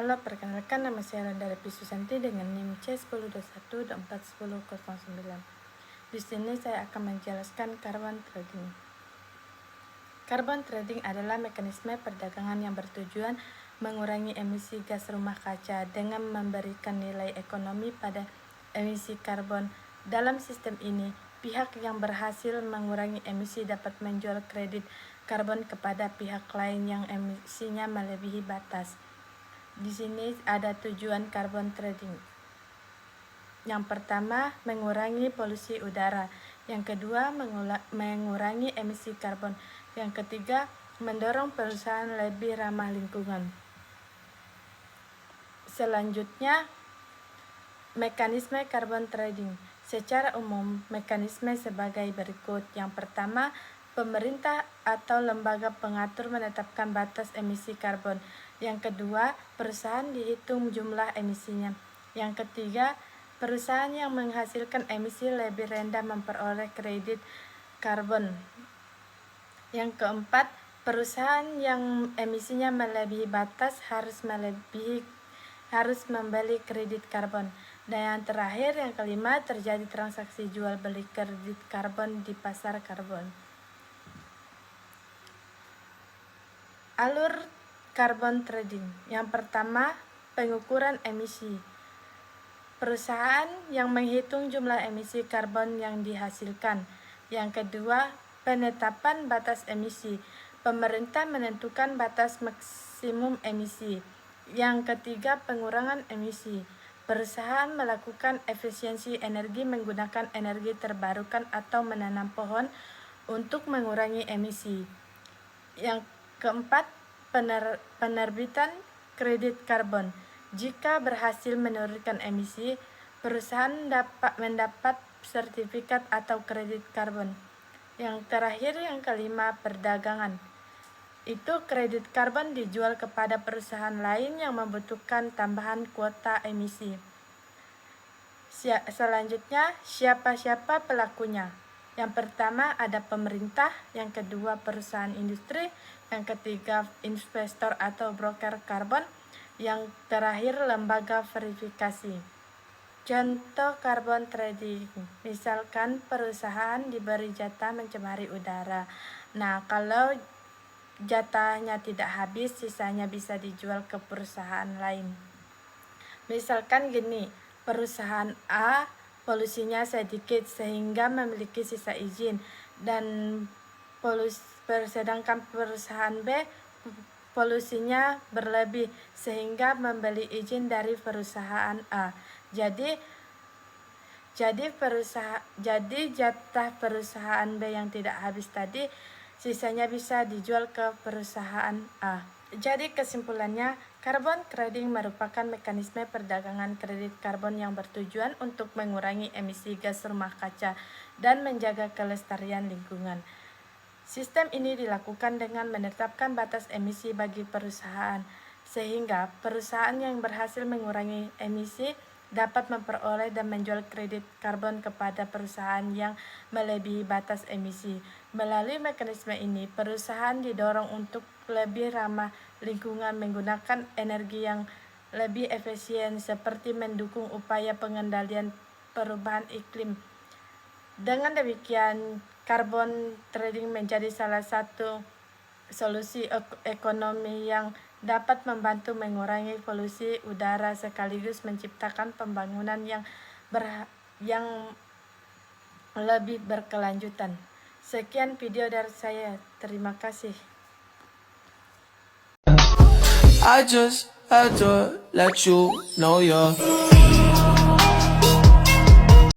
Halo, perkenalkan nama saya Randa Susanti dengan NIM C1021241009. Di sini saya akan menjelaskan carbon trading. Carbon trading adalah mekanisme perdagangan yang bertujuan mengurangi emisi gas rumah kaca dengan memberikan nilai ekonomi pada emisi karbon. Dalam sistem ini, pihak yang berhasil mengurangi emisi dapat menjual kredit karbon kepada pihak lain yang emisinya melebihi batas. Di sini ada tujuan carbon trading. Yang pertama, mengurangi polusi udara. Yang kedua, mengurangi emisi karbon. Yang ketiga, mendorong perusahaan lebih ramah lingkungan. Selanjutnya, mekanisme carbon trading. Secara umum, mekanisme sebagai berikut. Yang pertama, pemerintah atau lembaga pengatur menetapkan batas emisi karbon. Yang kedua, perusahaan dihitung jumlah emisinya. Yang ketiga, perusahaan yang menghasilkan emisi lebih rendah memperoleh kredit karbon. Yang keempat, perusahaan yang emisinya melebihi batas harus membeli kredit karbon. Dan yang terakhir, yang kelima, terjadi transaksi jual beli kredit karbon di pasar karbon. Alur carbon trading. Yang pertama, pengukuran emisi. Perusahaan yang menghitung jumlah emisi karbon yang dihasilkan. Yang kedua, penetapan batas emisi. Pemerintah menentukan batas maksimum emisi. Yang ketiga, pengurangan emisi. Perusahaan melakukan efisiensi energi menggunakan energi terbarukan atau menanam pohon untuk mengurangi emisi. Yang keempat, penerbitan kredit karbon. Jika berhasil menurunkan emisi, perusahaan dapat mendapat sertifikat atau kredit karbon. Yang terakhir, yang kelima, perdagangan. Itu kredit karbon dijual kepada perusahaan lain yang membutuhkan tambahan kuota emisi. Selanjutnya, siapa-siapa pelakunya? Yang pertama ada pemerintah, yang kedua perusahaan industri, yang ketiga investor atau broker karbon, yang terakhir lembaga verifikasi. Contoh carbon trading, misalkan perusahaan diberi jatah mencemari udara. Nah, kalau jatahnya tidak habis, sisanya bisa dijual ke perusahaan lain. Misalkan gini, perusahaan A polusinya sedikit sehingga memiliki sisa izin, dan sedangkan perusahaan B polusinya berlebih sehingga membeli izin dari perusahaan A. Jadi jatah perusahaan B yang tidak habis tadi, sisanya bisa dijual ke perusahaan A. Jadi kesimpulannya, carbon trading merupakan mekanisme perdagangan kredit karbon yang bertujuan untuk mengurangi emisi gas rumah kaca dan menjaga kelestarian lingkungan. Sistem ini dilakukan dengan menetapkan batas emisi bagi perusahaan, sehingga perusahaan yang berhasil mengurangi emisi dapat memperoleh dan menjual kredit karbon kepada perusahaan yang melebihi batas emisi. Melalui mekanisme ini, perusahaan didorong untuk lebih ramah lingkungan menggunakan energi yang lebih efisien seperti mendukung upaya pengendalian perubahan iklim. Dengan demikian, carbon trading menjadi salah satu solusi ekonomi yang dapat membantu mengurangi polusi udara sekaligus menciptakan pembangunan yang lebih berkelanjutan. Sekian video dari saya. Terima kasih. I just had to let you know you're